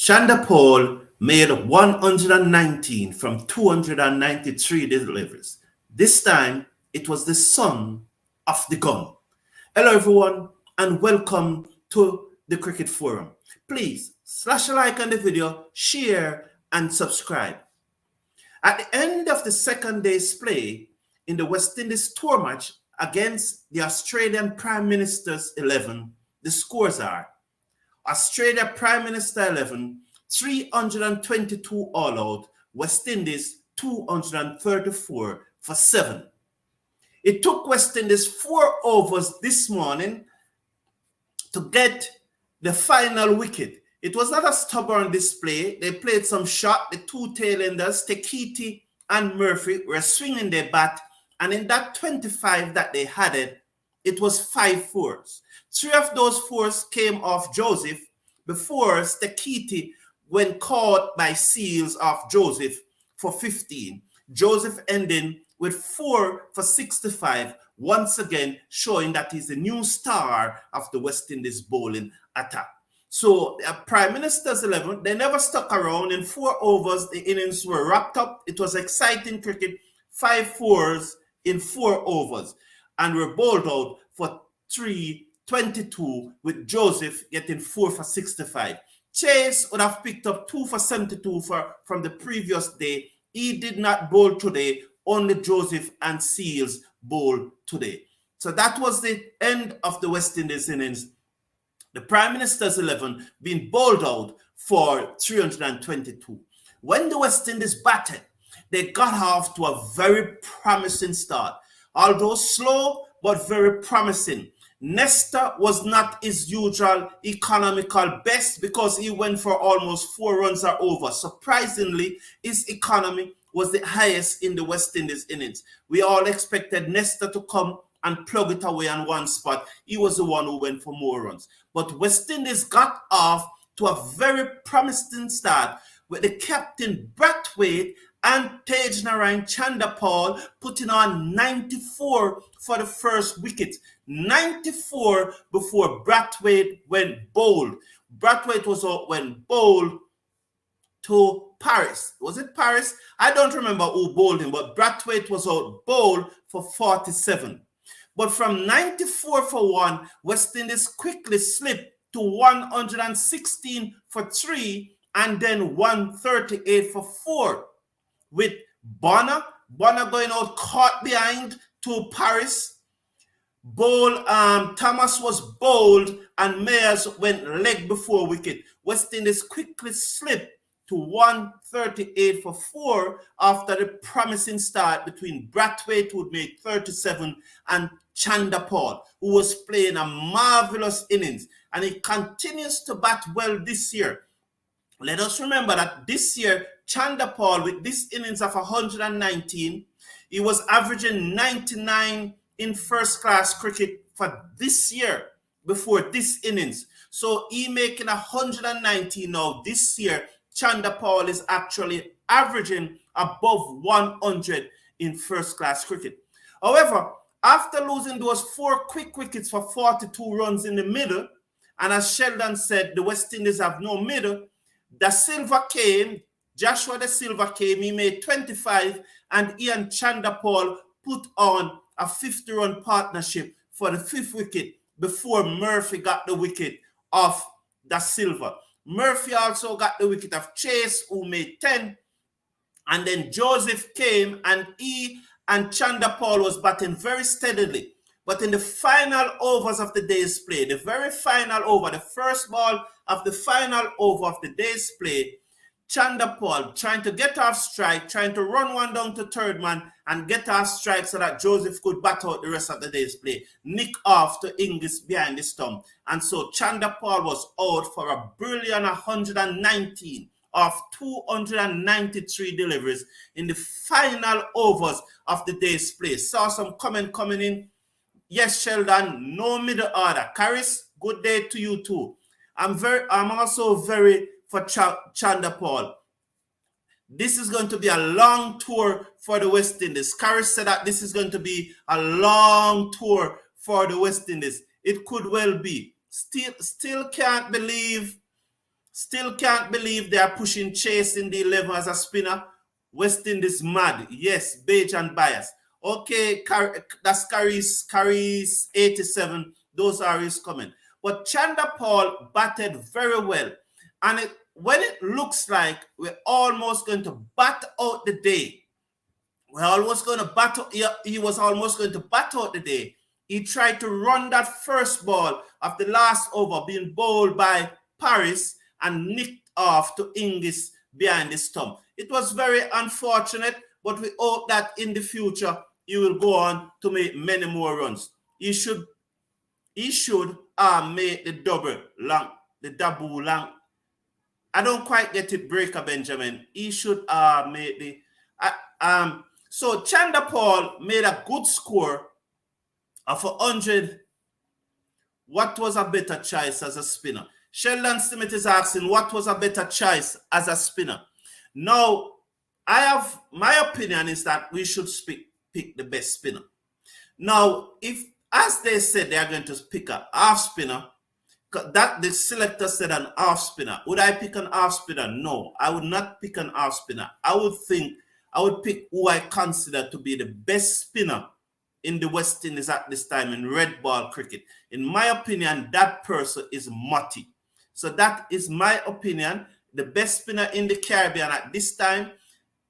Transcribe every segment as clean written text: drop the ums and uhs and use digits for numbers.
Chanderpaul made 119 from 293 deliveries. This time, it was the son of the gun. Hello, everyone, and welcome to the Cricket Forum. Please slash a like on the video, share, and subscribe. At the end of the second day's play in the West Indies tour match against the Australian Prime Minister's 11, the scores are Australia Prime Minister 11, 322 all out, West Indies 234 for 7. It took West Indies 4 overs this morning to get the final wicket. It was not a stubborn display. They played some shot. The two tailenders, Tekiti and Murphy, were swinging their bat. And in that 25 that they had it was 5 fours. 3 of those fours came off Joseph before Stekiti when caught by Seals off Joseph for 15. Joseph ending with 4 for 65, once again showing that he's the new star of the West Indies bowling attack. So Prime Minister's 11, they never stuck around. In 4 overs, the innings were wrapped up. It was exciting cricket, 5 fours in 4 overs. And were bowled out for 322 with Joseph getting 4 for 65. Chase would have picked up 2 for 72 from the previous day. He did not bowl today. Only Joseph and Seals bowled today. So that was the end of the West Indies innings. The Prime Minister's 11 being bowled out for 322. When the West Indies batted, they got off to a very promising start. Although slow, but very promising. Nestor was not his usual economical best because he went for almost 4 runs or over. Surprisingly, his economy was the highest in the West Indies innings. We all expected Nestor to come and plug it away on one spot. He was the one who went for more runs. But West Indies got off to a very promising start with the captain Brathwaite and Tagenarine Chanderpaul putting on 94 for the first wicket. 94 before Brathwaite went bowled. Brathwaite was out when bowled to Paris. Was it Paris? I don't remember who bowled him, but Brathwaite was out bowled for 47. But from 94 for 1, West Indies quickly slipped to 116 for 3 and then 138 for 4. With Bonner going out caught behind to Paris. Thomas was bowled and Mayers went leg before wicket. West Indies quickly slipped to 138 for 4 after the promising start between Brathwaite, who would make 37, and Chanderpaul, who was playing a marvelous innings. And he continues to bat well this year. Let us remember that this year, Chanderpaul, with this innings of 119, he was averaging 99 in first-class cricket for this year before this innings. So he making 119 now. This year, Chanderpaul is actually averaging above 100 in first-class cricket. However, after losing those 4 quick wickets for 42 runs in the middle, and as Sheldon said, the West Indies have no middle, Joshua Da Silva came, he made 25, and Ian Chanderpaul put on a 50-run partnership for the 5th wicket before Murphy got the wicket of Da Silva. Murphy also got the wicket of Chase, who made 10, and then Joseph came, and he and Chanderpaul was batting very steadily. But in the final overs of the day's play, the very final over, the first ball of the final over of the day's play, Chanderpaul trying to get off strike, trying to run one down to third man and get off strike so that Joseph could bat out the rest of the day's play. Nick off to Inglis behind the stump. And so Chanderpaul was out for a brilliant 119 of 293 deliveries in the final overs of the day's play. Saw some comment coming in. Yes, Sheldon, no middle order. Caris, good day to you too. I'm also very for Chanderpaul. This is going to be a long tour for the West Indies. Caris said that this is going to be a long tour for the West Indies. It could well be. Still can't believe Still can't believe they are pushing Chase in the 11 as a spinner. West Indies mad. Yes, beige and bias. Okay, that's Curry's 87. Those are his comments. But Chanderpaul batted very well. And when it looks like we're almost going to bat out the day, we're almost going to bat out, he was almost going to bat out the day. He tried to run that first ball of the last over being bowled by Paris and nicked off to Ingis behind the stump. It was very unfortunate, but we hope that in the future he will go on to make many more runs. He should make the double long. I don't quite get it, Breaker Benjamin. He should make the so Chanderpaul made a good score of 100. What was a better choice as a spinner? Sheldon Smith is asking what was a better choice as a spinner. Now, my opinion is that we should pick the best spinner. Now, if, as they said, they are going to pick a half spinner, that the selector said an half spinner. Would I pick an half spinner? No, I would not pick an half spinner. I would pick who I consider to be the best spinner in the West Indies at this time in red ball cricket. In my opinion, that person is Motty. So that is my opinion. The best spinner in the Caribbean at this time,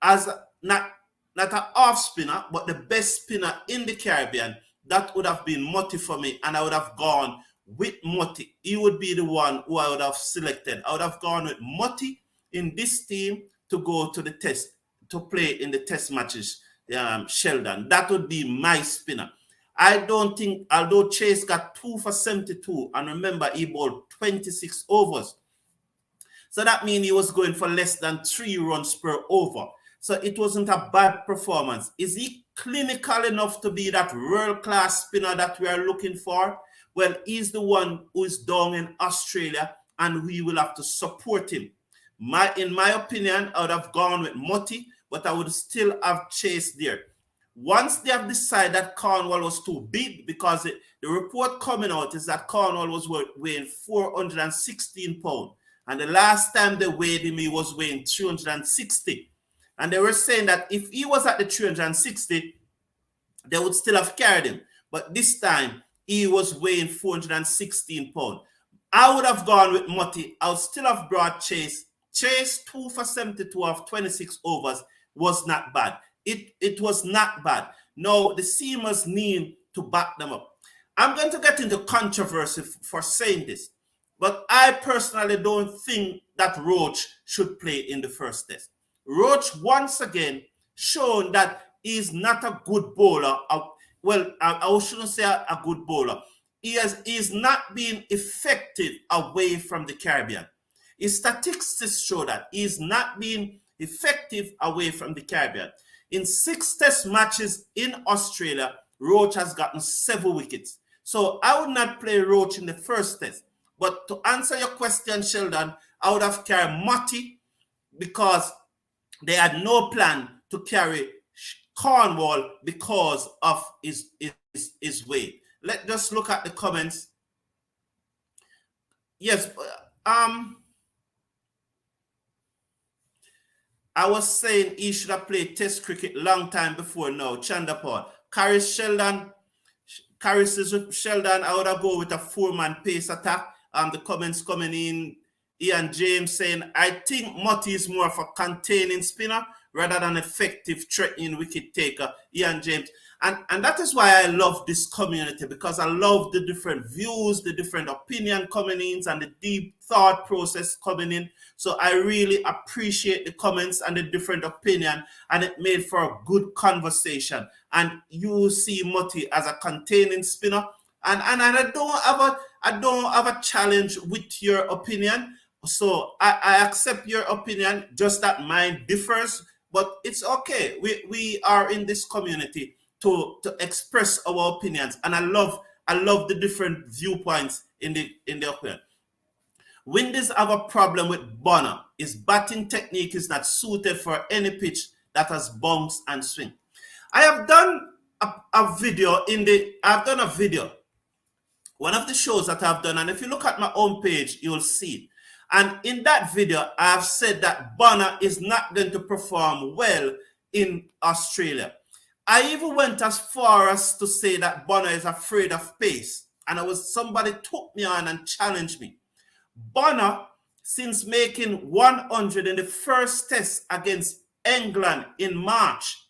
as not a half spinner, but the best spinner in the Caribbean, that would have been Motty for me, and I would have gone with Motty. He would be the one who I would have selected. I would have gone with Motty in this team to go to the test, to play in the test matches, Sheldon. That would be my spinner. I don't think, although Chase got 2 for 72, and remember, he bowled 26 overs. So that means he was going for less than 3 runs per over. So it wasn't a bad performance. Is he clinical enough to be that world-class spinner that we are looking for? Well, he's the one who is down in Australia, and we will have to support him. In my opinion, I would have gone with Motty, but I would still have Chase there. Once they have decided that Cornwall was too big, because the report coming out is that Cornwall was weighing 416 pounds. And the last time they weighed him, he was weighing 360. And they were saying that if he was at the 360, they would still have carried him. But this time, he was weighing 416 pounds. I would have gone with Motty. I would still have brought Chase. Chase 2 for 72 of 26 overs was not bad. It was not bad. No, the seamers need to back them up. I'm going to get into controversy for saying this, but I personally don't think that Roach should play in the first test. Roach, once again, shown that he's not a good bowler. Well, I shouldn't say a good bowler. He's not being effective away from the Caribbean. His statistics show that he's not being effective away from the Caribbean. In 6 test matches in Australia, Roach has gotten 7 wickets. So I would not play Roach in the first test. But to answer your question, Sheldon, I would have carried Motty because they had no plan to carry Cornwall because of his weight. Let's just look at the comments. Yes, I was saying he should have played test cricket long time before now. Chanderpaul. Caris Sheldon, I would have go with a 4-man pace attack. The comments coming in. Ian James saying, I think Motty is more of a containing spinner rather than effective threatening wicket taker. Ian James. And that is why I love this community, because I love the different views, the different opinion coming in, and the deep thought process coming in. So I really appreciate the comments and the different opinion, and it made for a good conversation. And you see Motty as a containing spinner, and I don't have a challenge with your opinion. So I accept your opinion, just that mine differs, but it's okay. We are in this community to express our opinions, and I love the different viewpoints in the opinion. Windies have a problem with Bonner. His batting technique is not suited for any pitch that has bounce and swing. I have done a video one of the shows that I've done, and if you look at my own page, you'll see it. And in that video, I have said that Bonner is not going to perform well in Australia. I even went as far as to say that Bonner is afraid of pace. And somebody took me on and challenged me. Bonner, since making 100 in the first test against England in March,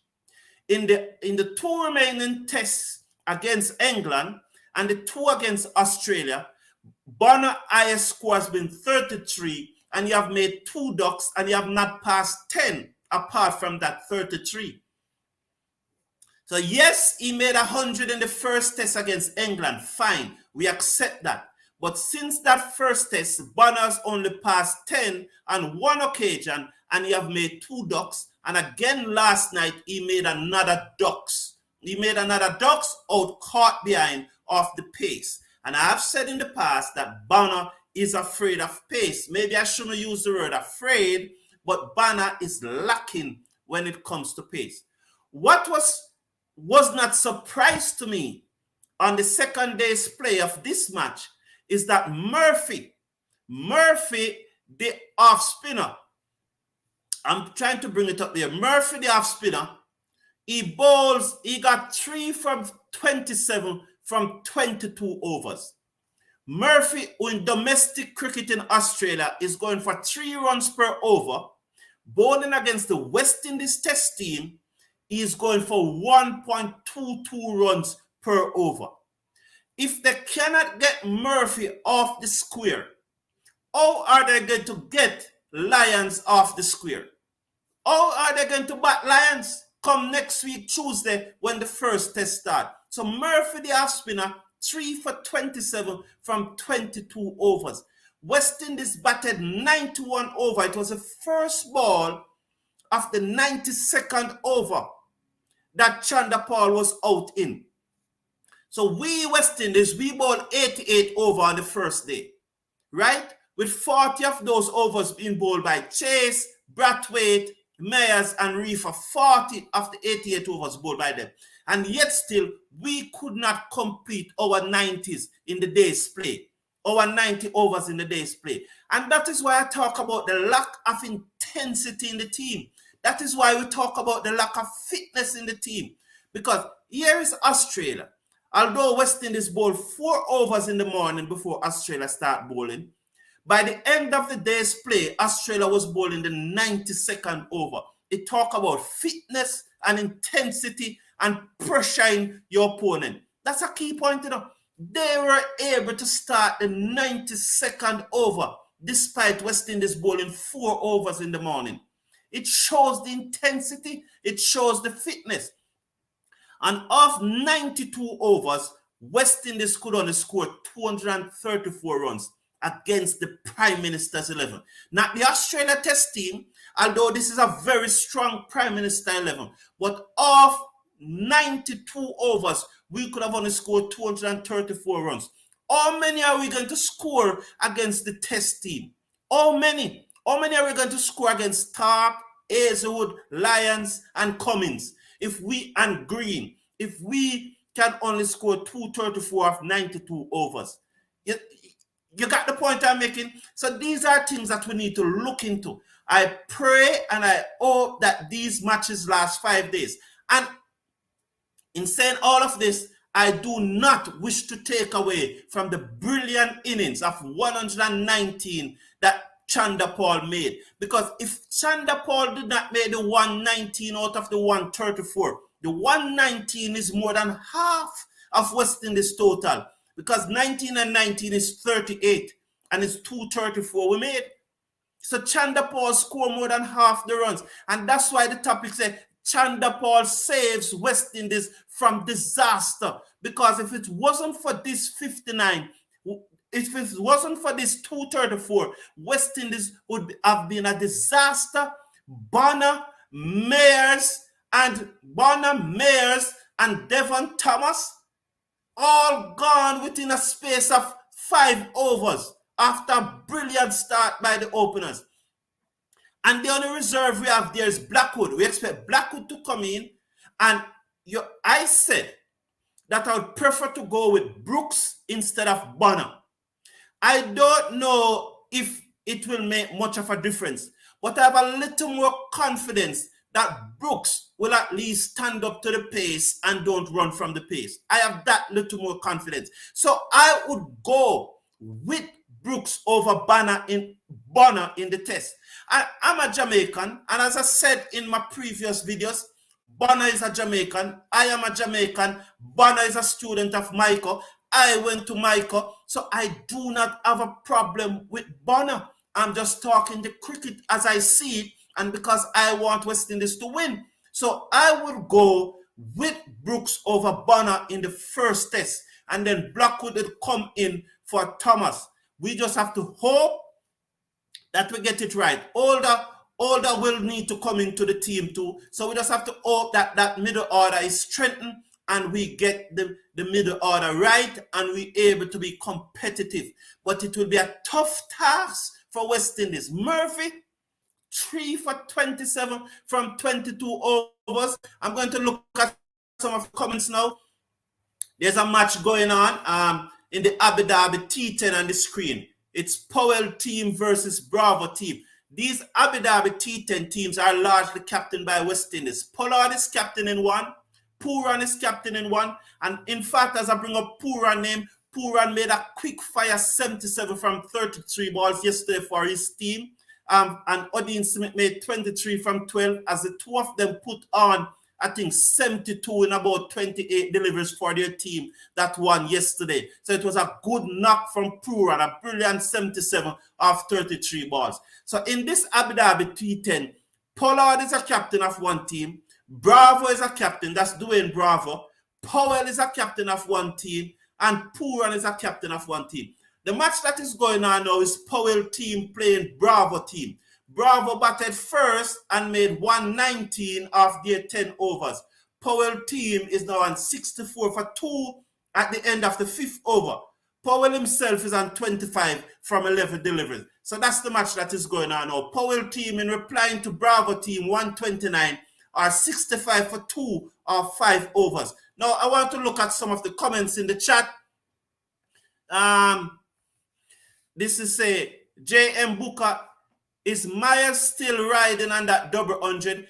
in the two remaining tests against England and the two against Australia, Bonner highest score has been 33, and you have made 2 ducks, and you have not passed 10 apart from that 33. So yes, he made 100 in the first test against England. Fine, we accept that. But since that first test, Bonner has only passed 10 on one occasion, and he have made 2 ducks. And again last night, he made another ducks. He made another ducks out caught behind off the pace. And I have said in the past that Bonner is afraid of pace. Maybe I shouldn't use the word afraid, but Bonner is lacking when it comes to pace. What was not surprise to me on the second day's play of this match is that Murphy, the off spinner, I'm trying to bring it up there. Murphy, the off spinner, he got 3 from 27 from 22 overs. Murphy, who in domestic cricket in Australia is going for 3 runs per over, bowling against the West Indies test team, he is going for 1.22 runs per over. If they cannot get Murphy off the square, how are they going to get Lions off the square? How are they going to bat Lions come next week, Tuesday, when the first test starts? So Murphy, the off spinner, 3 for 27 from 22 overs. West Indies batted 91 over. It was the first ball of the 92nd over that Chanderpaul was out in. So we West Indies, we bowled 88 over on the first day, right? With 40 of those overs being bowled by Chase, Brathwaite, Mayers, and Reefer. 40 of the 88 overs bowled by them. And yet still, we could not complete our 90s in the day's play. Our 90 overs in the day's play. And that is why I talk about the lack of intensity in the team. That is why we talk about the lack of fitness in the team. Because here is Australia. Although West Indies bowled 4 overs in the morning before Australia start bowling, by the end of the day's play, Australia was bowling the 92nd over. It talk about fitness and intensity and pressuring your opponent. That's a key point, you know. They were able to start the 92nd over despite West Indies bowling 4 overs in the morning. It shows the intensity, it shows the fitness. And of 92 overs, West Indies could only score 234 runs against the Prime Minister's 11. Not the Australia Test team, although this is a very strong Prime Minister 11. But of 92 overs, we could have only scored 234 runs. How many are we going to score against the Test team? How many? How many are we going to score against Stark, Hazelwood, Lyons, and Cummins? And Green, if we can only score 234 of 92 overs. You got the point I'm making? So these are things that we need to look into. I pray and I hope that these matches last 5 days. And in saying all of this, I do not wish to take away from the brilliant innings of 119 that Chanderpaul made. Because if Chanderpaul did not make the 119 out of the 134, the 119 is more than half of West Indies total. Because 19 and 19 is 38, and it's 234 we made. So Chanderpaul scored more than half the runs. And that's why the topic said Chanderpaul saves West Indies from disaster. Because if it wasn't for this 59, if it wasn't for this 234, West Indies would have been a disaster. Bonner, Mayers, and Devon Thomas all gone within a space of 5 overs after a brilliant start by the openers. And the only reserve we have there is Blackwood. We expect Blackwood to come in. And I said that I would prefer to go with Brooks instead of Bonner. I don't know if it will make much of a difference. But I have a little more confidence that Brooks will at least stand up to the pace and don't run from the pace. I have that little more confidence. So I would go with Brooks over Bonner in the test. I'm a Jamaican, and as I said in my previous videos, Bonner is a Jamaican. I am a Jamaican. Bonner is a student of Michael. I went to Michael, so I do not have a problem with Bonner. I'm just talking the cricket as I see it, and because I want West Indies to win. So I will go with Brooks over Bonner in the first test, and then Blackwood will come in for Thomas. We just have to hope that we get it right. Older will need to come into the team too. So we just have to hope that that middle order is strengthened and we get the middle order right and we able to be competitive. But it will be a tough task for West Indies. Murphy, 3 for 27 from 22 overs. I'm going to look at some of the comments now. There's a match going on in the Abu Dhabi T10 on the screen. It's Powell team versus Bravo team. These Abu Dhabi T10 teams are largely captained by West Indies. Pollard is captain in one. Pooran is captain in one. And in fact, as I bring up Pooran name, Pooran made a quick fire 77 from 33 balls yesterday for his team. And Odin Smith made 23 from 12 as the two of them put on, I think, 72 in about 28 deliveries for their team that won yesterday. So it was a good knock from Pooran, a brilliant 77 off 33 balls. So in this Abu Dhabi T10, Pollard is a captain of one team. Bravo is a captain, that's Dwayne Bravo. Powell is a captain of one team. And Pooran is a captain of one team. The match that is going on now is Powell team playing Bravo team. Bravo batted first and made 119 of their 10 overs. Powell team is now on 64 for 2 at the end of the 5th over. Powell himself is on 25 from 11 deliveries. So that's the match that is going on now. Powell team in replying to Bravo team 129 are 65 for 2 of 5 overs. Now I want to look at some of the comments in the chat. This is a J.M. Booker. Is Myers still riding on that double 100?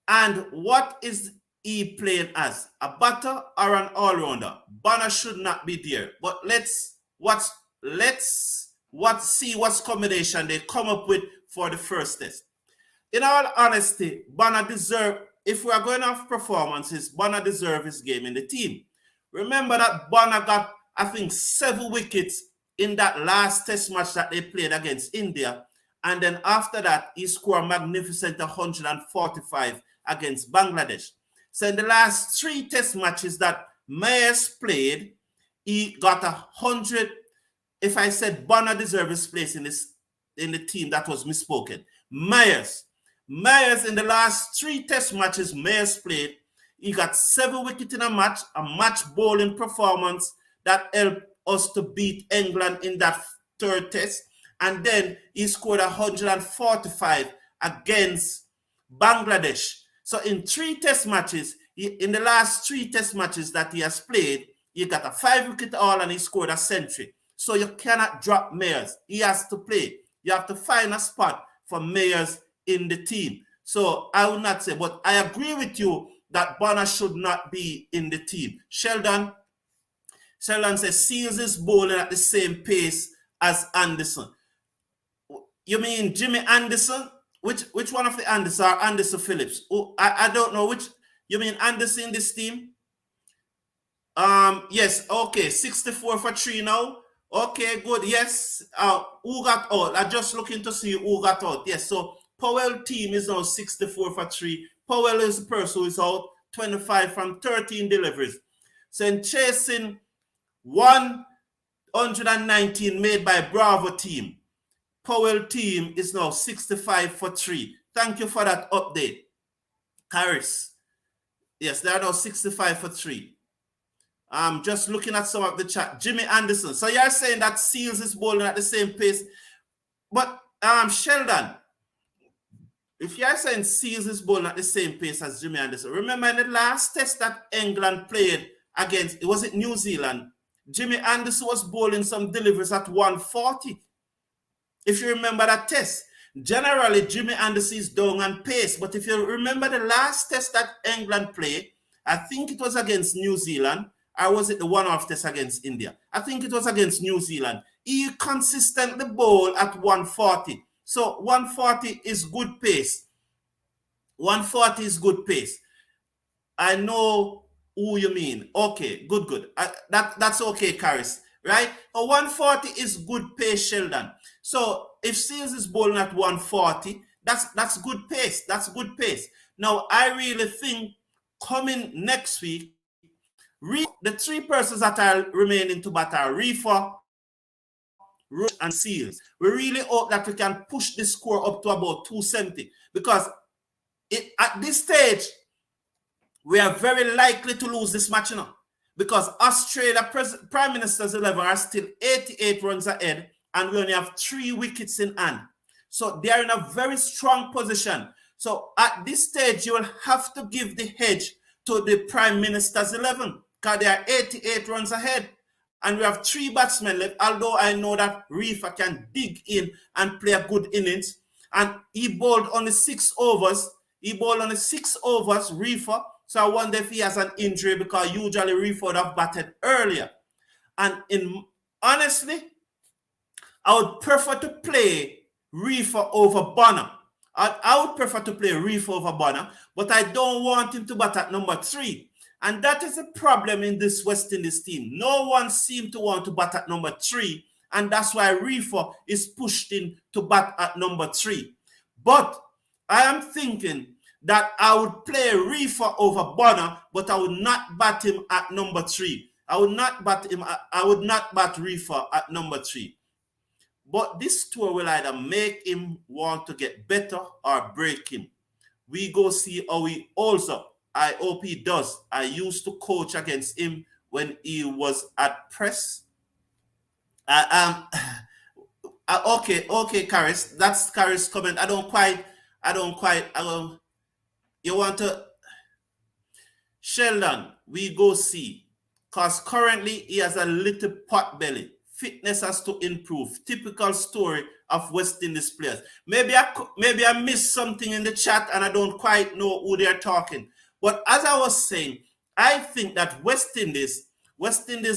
And what is he playing as? A batter or an all-rounder? Bonner should not be there. But let's see what combination they come up with for the first test. In all honesty, Bonner deserve, if we are going off performances, Bonner deserve his game in the team. Remember that Bonner got, I think, 7 wickets in that last test match that they played against India. And then after that, he scored a magnificent 145 against Bangladesh. So in the last 3 test matches that Myers played, he got 100. If I said Bonner deserves his place in the team, that was misspoken. Myers in the last 3 test matches Myers played, he got 7 wickets in a match bowling performance that helped us to beat England in that 3rd test. And then he scored 145 against Bangladesh. So in 3 test matches, in the last 3 test matches that he has played, he got a 5-wicket haul and he scored a century. So you cannot drop Myers. He has to play. You have to find a spot for Myers in the team. So I would not say, but I agree with you that Bonner should not be in the team. Sheldon says Seals is bowling at the same pace as Anderson. You mean Jimmy Anderson? Which one of the Anderson are Anderson Phillips? Oh, I don't know which. You mean Anderson in this team? Yes, okay, 64 for 3 now. Okay, good. Yes. Who got out? I'm just looking to see who got out. Yes, so Powell team is now 64 for 3. Powell is the person who is out 25 from 13 deliveries. So in chasing 119 made by Bravo team, Powell team is now 65 for 3. Thank you for that update, Harris. Yes, they are now 65 for 3. I'm just looking at some of the chat. Jimmy Anderson. So you're saying that Seals is bowling at the same pace. But Sheldon, if you're saying Seals is bowling at the same pace as Jimmy Anderson, remember in the last test that England played against, was it New Zealand? Jimmy Anderson was bowling some deliveries at 140. If you remember that test, generally Jimmy Anderson is down on pace. But if you remember the last test that England played, I think it was against New Zealand, or was it the one-off test against India? I think it was against New Zealand. He consistently bowled at 140. So 140 is good pace. 140 is good pace. I know who you mean. Okay, good. That's okay, Karis. Right? A 140 is good pace, Sheldon. So if Seals is bowling at 140, that's good pace. That's good pace. Now I really think coming next week, the three persons that are remaining to bat are Reefer, Roach, and Seals. We really hope that we can push the score up to about 270 because at this stage we are very likely to lose this match, because Australia Prime Minister's 11 are still 88 runs ahead and we only have 3 wickets in hand. So they are in a very strong position. So at this stage, you will have to give the hedge to the Prime Minister's 11 because they are 88 runs ahead. And we have 3 batsmen left, although I know that Reefer can dig in and play a good innings. And he bowled only 6 overs. Reefer. So I wonder if he has an injury because usually Reefer would have batted earlier. And honestly, I would prefer to play Reefer over Bonner. I would prefer to play Reefer over Bonner, but I don't want him to bat at number 3. And that is a problem in this West Indies team. No one seems to want to bat at number 3, and that's why Reefer is pushed in to bat at number 3. But I am thinking that I would play Reefer over Bonner, but I would not bat him at number 3. I would not bat Reefer at number 3. But this tour will either make him want to get better or break him. We go see how he holds up. I hope he does. I used to coach against him when he was at press. Okay, Karis. That's Karis' comment. You want to, Sheldon, we go see. Because currently he has a little pot belly. Fitness has to improve. Typical story of West Indies players. Maybe I missed something in the chat and I don't quite know who they're talking. But as I was saying, I think that West Indies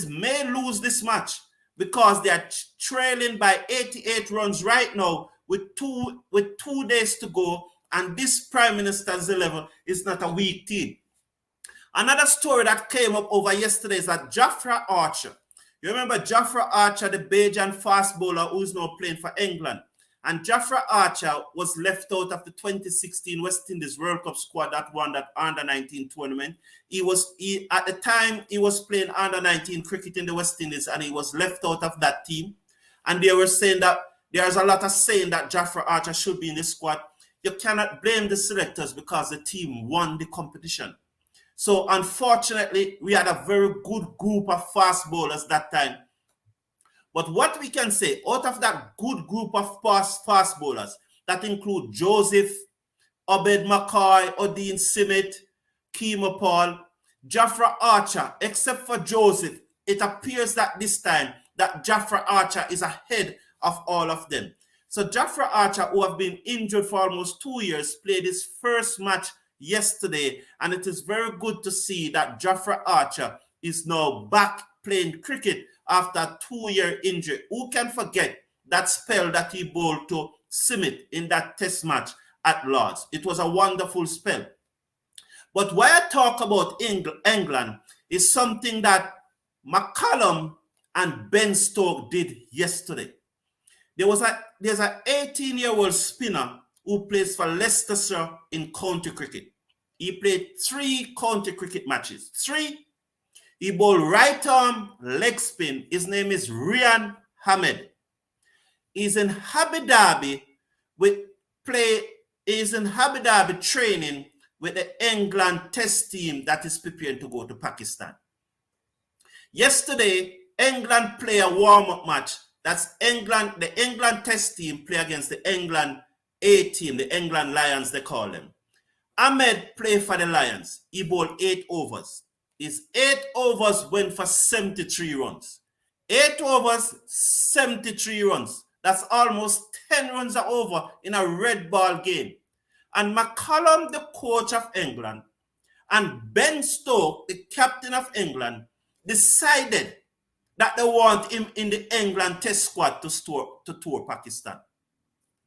may lose this match because they are trailing by 88 runs right now with two days to go, and this Prime Minister's 11 is not a weak team. Another story that came up over yesterday is that Jofra Archer. You remember Jofra Archer, the Bajan fast bowler who is now playing for England. And Jofra Archer was left out of the 2016 West Indies World Cup squad that won that under-19 tournament. At the time, he was playing under-19 cricket in the West Indies, and he was left out of that team. And they were saying that there's a lot of saying that Jofra Archer should be in the squad. You cannot blame the selectors because the team won the competition. So unfortunately, we had a very good group of fast bowlers that time. But what we can say, out of that good group of fast bowlers, that include Joseph, Obed McCoy, Odin Simmet, Keemo Paul, Jofra Archer, except for Joseph, it appears that this time that Jofra Archer is ahead of all of them. So Jofra Archer, who have been injured for almost 2 years, played his first match yesterday, and it is very good to see that Jofra Archer is now back playing cricket after a 2-year injury. Who can forget that spell that he bowled to Simmet in that test match at Lord's? It was a wonderful spell. But why I talk about England is something that McCallum and Ben Stokes did yesterday. There's an 18-year-old spinner who plays for Leicestershire in county cricket. He played 3 county cricket matches. 3. He bowled right arm leg spin. His name is Rian Hamed. He's in Abu Dhabi training with the England test team that is preparing to go to Pakistan. Yesterday, England play a warm-up match. That's the England test team play against the England A team, the England Lions, they call them. Ahmed played for the Lions. He bowled 8 overs. His 8 overs went for 73 runs. 8 overs, 73 runs. That's almost 10 runs are over in a red ball game. And McCallum, the coach of England, and Ben Stokes, the captain of England, decided that they want him in the England test squad to tour Pakistan.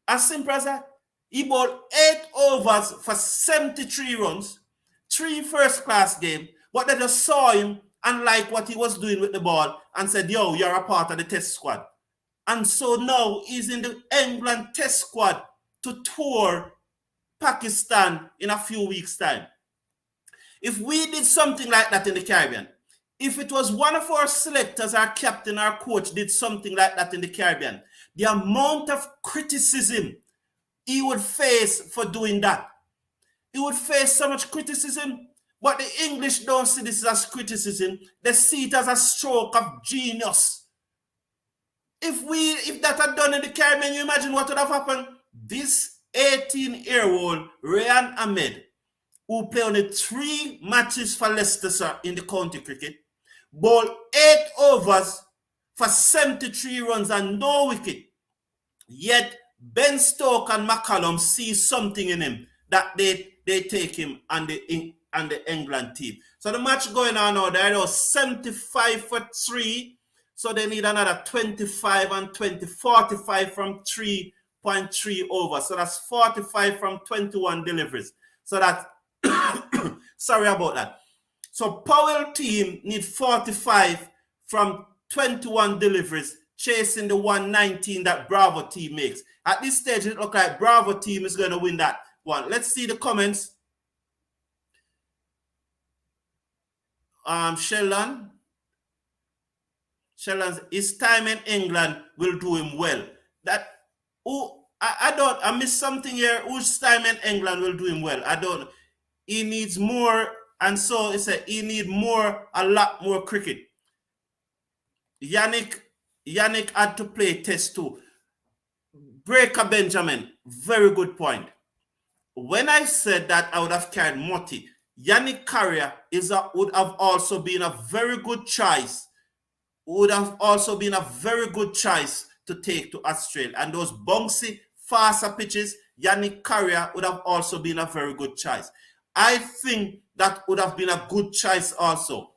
As simple as that. He bowled 8 overs for 73 runs, 3 first-class games, but they just saw him and liked what he was doing with the ball and said, yo, you're a part of the test squad. And so now he's in the England test squad to tour Pakistan in a few weeks' time. If we did something like that in the Caribbean, if it was one of our selectors, our captain, our coach did something like that in the Caribbean, the amount of criticism he would face for doing that. He would face so much criticism, but the English don't see this as criticism. They see it as a stroke of genius. If that had done in the Caribbean, you imagine what would have happened? This 18-year-old Ryan Ahmed, who played only 3 matches for Leicester in the county cricket, bowled 8 overs for 73 runs and no wicket. Yet Ben Stokes and McCallum see something in him that they take him and the England team. So the match going on now, there was 75 for 3. So they need another 25 and 20, 45 from 3.3 over. So that's 45 from 21 deliveries. So that's, sorry about that. So Powell team need 45 from 21 deliveries, chasing the 119 that Bravo team makes. At this stage, it looks like Bravo team is going to win that one. Let's see the comments. Sheldon, his time in England will do him well. That I missed something here. Whose time in England will do him well? I don't. He needs more, and so it's he need a lot more cricket. Yannick had to play test too. Breaker Benjamin, very good point. When I said that I would have carried Motti, Yannick Carrier would have also been a very good choice. Would have also been a very good choice to take to Australia. And those bouncy, faster pitches, Yannick Carrier would have also been a very good choice. I think that would have been a good choice also.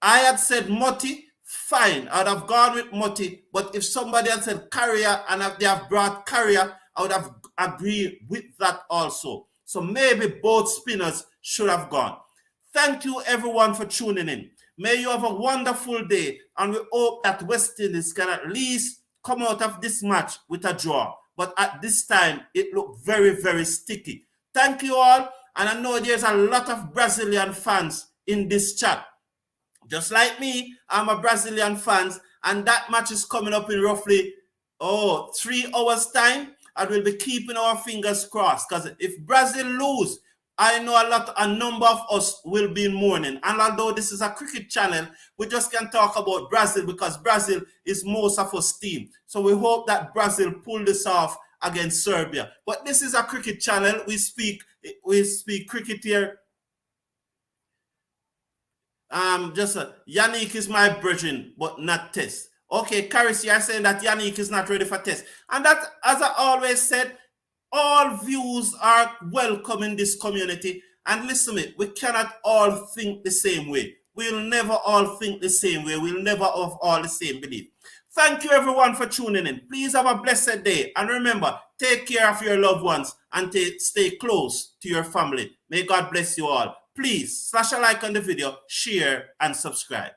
I had said Motti, fine. I would have gone with Motti. But if somebody had said Carrier and if they have brought Carrier, I would have agreed with that also. So maybe both spinners should have gone. Thank you everyone for tuning in. May you have a wonderful day, and we hope that West Indies can at least come out of this match with a draw. But at this time, it looked very, very sticky. Thank you all, and I know there's a lot of Brazilian fans in this chat. Just like me, I'm a Brazilian fan, and that match is coming up in roughly 3 hours' time, and we'll be keeping our fingers crossed, because if Brazil lose, I know a number of us will be in mourning. And although this is a cricket channel, we just can talk about Brazil because Brazil is most of us team. So we hope that Brazil pull this off against Serbia. But this is a cricket channel. We speak cricket here. Yannick is my virgin, but not test. Okay, Caris, you're saying that Yannick is not ready for test. And that, as I always said, all views are welcome in this community. And listen, we cannot all think the same way. We'll never all think the same way. We'll never have all the same belief. Thank you everyone for tuning in. Please have a blessed day. And remember, take care of your loved ones and stay close to your family. May God bless you all. Please slash a like on the video, share and subscribe.